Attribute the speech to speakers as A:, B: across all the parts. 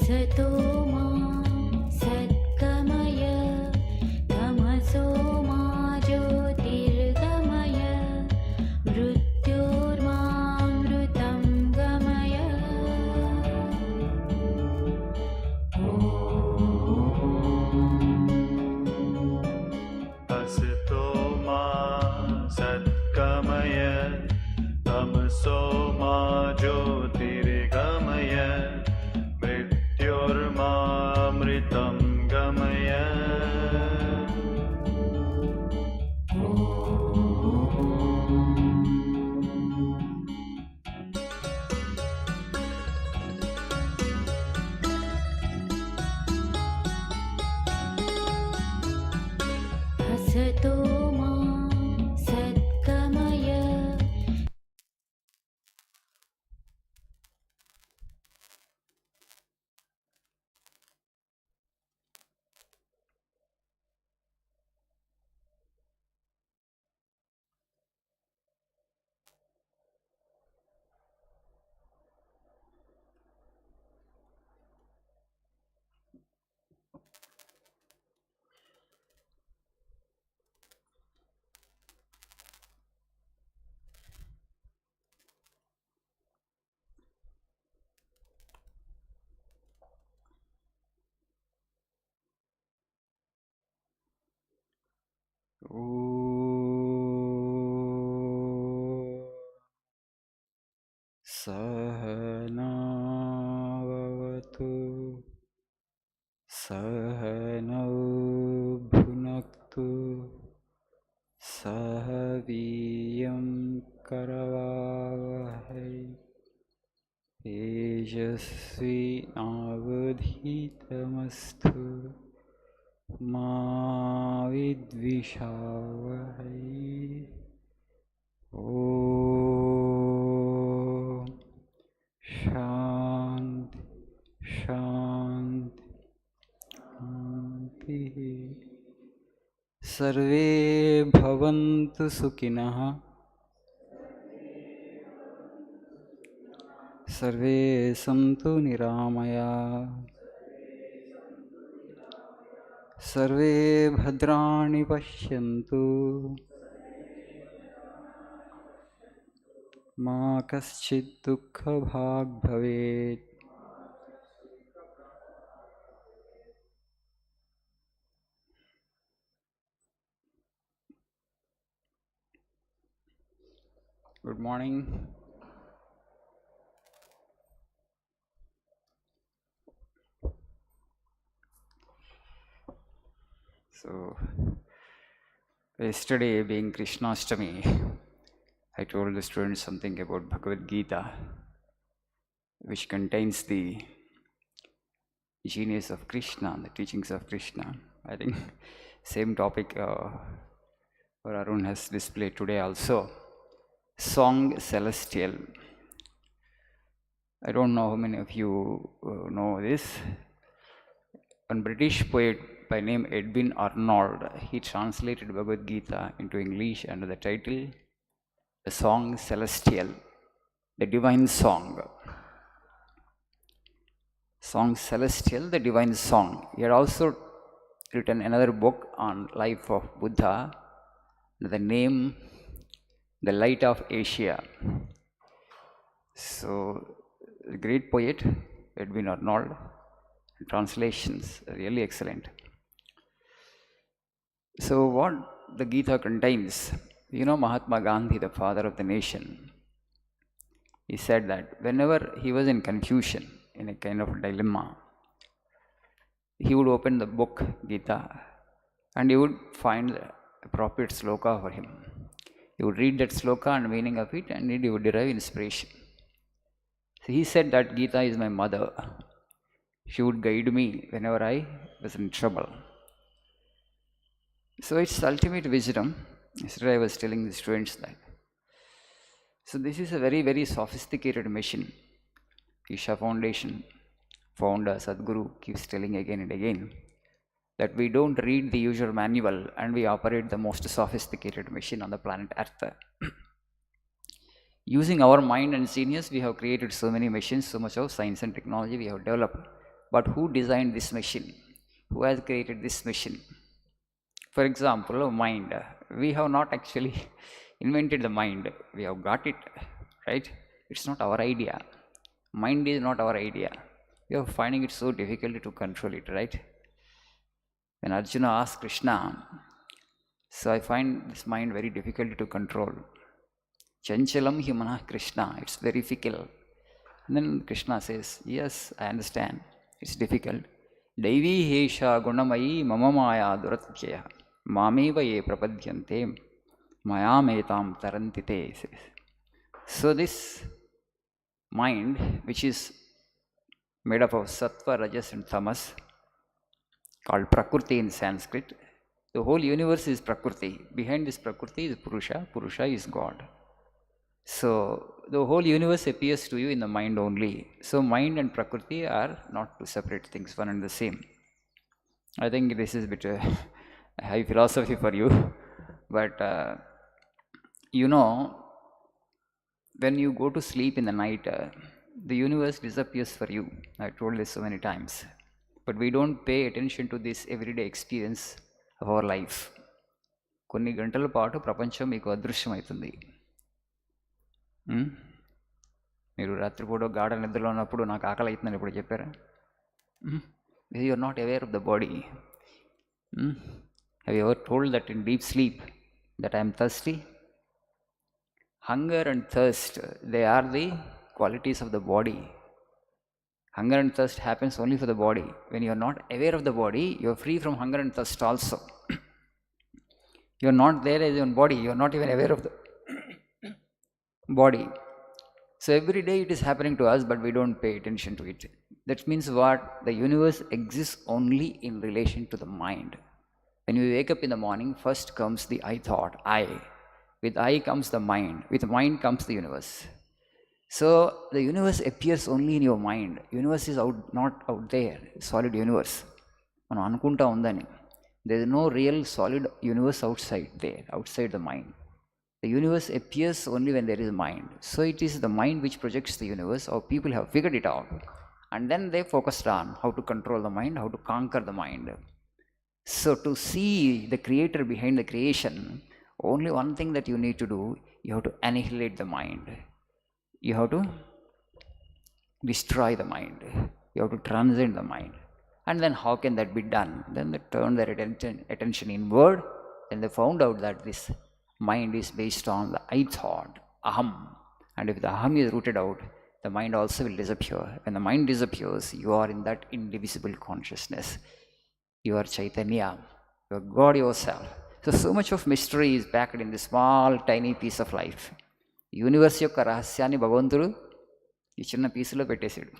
A: असतो मा सद्गमय तमसो मा ज्योतिर्गमय मृत्योर्मामृतं गमय
B: असतो मा सद्गमय तमसो मा ज्योतिर्गमय मृत्योर्मामृतं गमय
A: असतो मा सद्गमय
C: सहनावतु सहनौ भुनक्तु सह वीर्यं करवावहै तेजस्विनावधीतमस्तु मा विद्विषावहै ॐ शान्ति शान्ति शान्तिः सर्वे भवन्तु सुखिनः सर्वे सन्तु निरामयाः सर्वे भद्राणि पश्यन्तु मा कश्चित् दुःखभाग् भवेत् Good morning. So, yesterday being Krishnastami, I told the students something about Bhagavad Gita, which contains the genius of Krishna, the teachings of Krishna. I think same topic Arun has displayed today also. Song Celestial. I don't know how many of you know this. One British poet by name Edwin Arnold, he translated Bhagavad Gita into English under the title The Song Celestial, the Divine Song. Song Celestial, the Divine Song. He had also written another book on life of Buddha, the name The Light of Asia. So, the great poet Edwin Arnold, translations are really excellent. So, what the Gita contains, Mahatma Gandhi, the father of the nation, he said that whenever he was in confusion, in a kind of dilemma, he would open the book Gita and he would find the appropriate sloka for him. He would read that sloka and meaning of it, and he would derive inspiration. So he said that Gita is my mother. She would guide me whenever I was in trouble. So it's ultimate wisdom. Yesterday I was telling the students that. So this is a very, very sophisticated machine. Isha Foundation founder Sadhguru keeps telling again and again that we don't read the usual manual and we operate the most sophisticated machine on the planet Earth. Using our mind and genius, we have created so many machines, so much of science and technology we have developed. but who designed this machine? Who has created this machine? For example, mind. We have not actually invented the mind. We have got it, right? It's not our idea. Mind is not our idea. We are finding it so difficult to control it, right? When Arjuna asked Krishna, so I find this mind very difficult to control. Chanchalam hi manah Krishna, it's very fickle. And then Krishna says, yes, I understand, it's difficult. Daivi hesha gunamayi mama maya duratyaya mameva ye prapadyante mayametam tarantite. So this mind, which is made up of sattva, rajas and tamas, called prakriti in Sanskrit. The whole universe is prakriti. Behind this prakriti is Purusha. Purusha is God. So the whole universe appears to you in the mind only. So mind and prakriti are not two separate things, one and the same. I think this is a bit high philosophy for you. But when you go to sleep in the night, the universe disappears for you. I've told this so many times. But we don't pay attention to this everyday experience of our life. కొన్ని గంటల పాటు ప్రపంచం మీకు అదృశ్యమవుతుంది. మీరు రాత్రిపూట గాఢ నిద్రలో ఉన్నప్పుడు నాకు ఆకలి అవుతుందని ఎప్పుడు చెప్పారా? You are not aware of the body. Have you ever told that in deep sleep that I'm thirsty? Hunger and thirst, they are the qualities of the body. Hunger and thirst happens only for the body. When you are not aware of the body, you are free from hunger and thirst also. You are not there as your body. You are not even aware of the body. So every day it is happening to us, but we don't pay attention to it. That means what? The universe exists only in relation to the mind. When you wake up in the morning, first comes the I thought, I. With I comes the mind. With mind comes the universe. So the universe appears only in your mind. Universe is not out there, solid universe. మనం అనుకుంటా ఉందని. There is no real solid universe outside there, outside the mind. The universe appears only when there is mind. So it is the mind which projects the universe, or people have figured it out. And then they focused on how to control the mind, how to conquer the mind. So to see the creator behind the creation, only one thing that you need to do, you have to annihilate the mind. You have to destroy the mind. You have to transcend the mind. And then how can that be done? Then they turned their attention inward, and they found out that this mind is based on the I thought, aham. And if the aham is rooted out, the mind also will disappear. When the mind disappears, you are in that indivisible consciousness. You are Chaitanya. You are God yourself. So much of mystery is packed in this small, tiny piece of life. Universe యొక్క రహస్యాన్ని భగవంతుడు ఈ చిన్న పీసులో పెట్టేశాడు.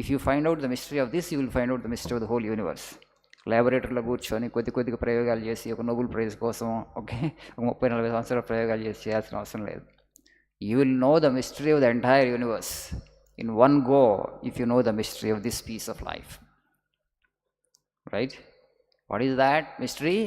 C: If you find out the mystery of this, you will find out the mystery of the whole universe. ల్యాబొరేటరీలో కూర్చొని కొద్దిగా ప్రయోగాలు చేసి ఒక నోబెల్ ప్రైజ్ కోసం ఒక 30-40 సంవత్సరాల ప్రయోగాలు చేసి చేయాల్సిన అవసరం లేదు. You will know the mystery of the entire universe in one go if you know the mystery of this piece of life. Right? What is that mystery?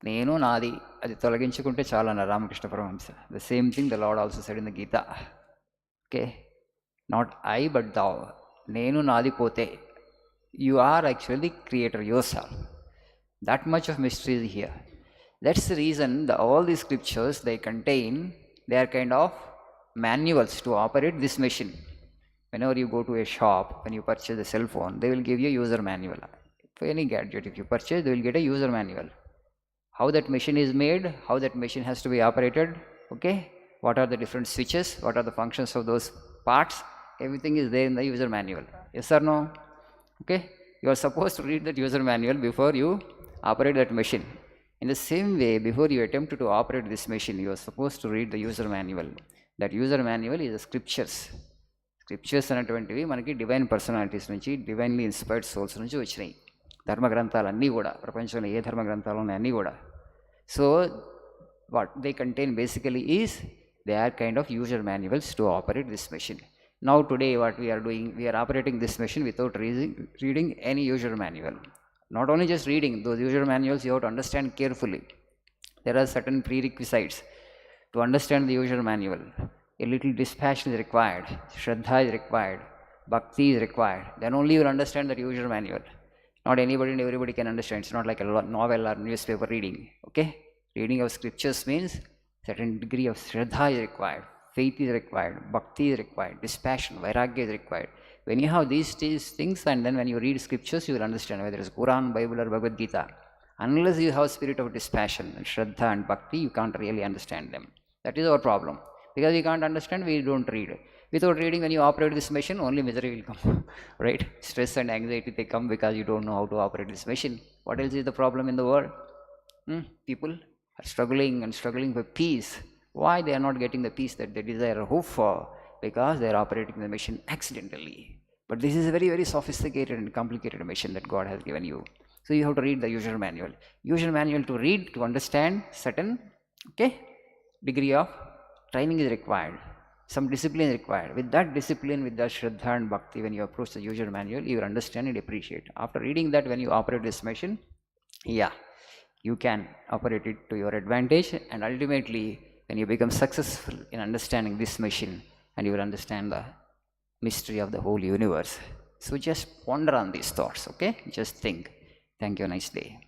C: నేను నాది అది తొలగించుకుంటే చాలు అన్నారు Ramakrishna Paramahamsa. The same thing the lord also said in the Gita. Okay, not I but thou. నేను నాది పోతే, you are actually the creator yourself. That much of mystery is here. That's the reason all the scriptures they contain, they are kind of manuals to operate this machine. Whenever you go to a shop, when you purchase a cell phone, they will give you a user manual. For any gadget, if you purchase, they will get a user manual. How that machine is made, how that machine has to be operated, okay? What are the different switches, what are the functions of those parts, everything is there in the user manual. Yes or no? Okay? You are supposed to read that user manual before you operate that machine. In the same way, before you attempt to operate this machine, you are supposed to read the user manual. That user manual is the scriptures. Scriptures అనేటువంటివి మనకి divine personalities నుంచి, divinely inspired souls నుంచి వచ్చినాయి. ధర్మ గ్రంథాలన్నీ కూడా, ప్రపంచంలో ఏ ధర్మ గ్రంథాలు ఉన్నాయి అన్నీ కూడా. So what they contain basically is they are kind of user manuals to operate this machine. Now today what we're doing, we're operating this machine without reading any user manual. Not only just reading those user manuals, you have to understand carefully. There are certain prerequisites to understand the user manual. A little dispassion is required, shraddha is required, bhakti is required. Then only you will understand the user manual. Not anybody and everybody can understand. It's not like a novel or newspaper reading. Okay? Reading of scriptures means certain degree of shraddha is required, faith is required, bhakti is required, dispassion, vairagya is required. When you have these things, and then when you read scriptures, you will understand whether it's Quran, Bible, or Bhagavad Gita. Unless you have spirit of dispassion and shraddha and bhakti, you can't really understand them. That is our problem. Because we can't understand, we don't read. Without reading, when you operate this machine, only misery will come. Right? Stress and anxiety, they come because you don't know how to operate this machine. What else is the problem in the world? People are struggling and struggling for peace. Why they are not getting the peace that they desire or hope for? Because they are operating the machine accidentally. But this is a very, very sophisticated and complicated machine that God has given you. So you have to read the user manual. User manual to read, to understand certain degree of training is required. Some discipline is required. With that discipline, with that shraddha and bhakti, when you approach the user manual, you will understand and appreciate. After reading that, when you operate this machine, you can operate it to your advantage, and ultimately, when you become successful in understanding this machine, and you will understand the mystery of the whole universe. So just ponder on these thoughts, okay? Just think. Thank you. Nice day.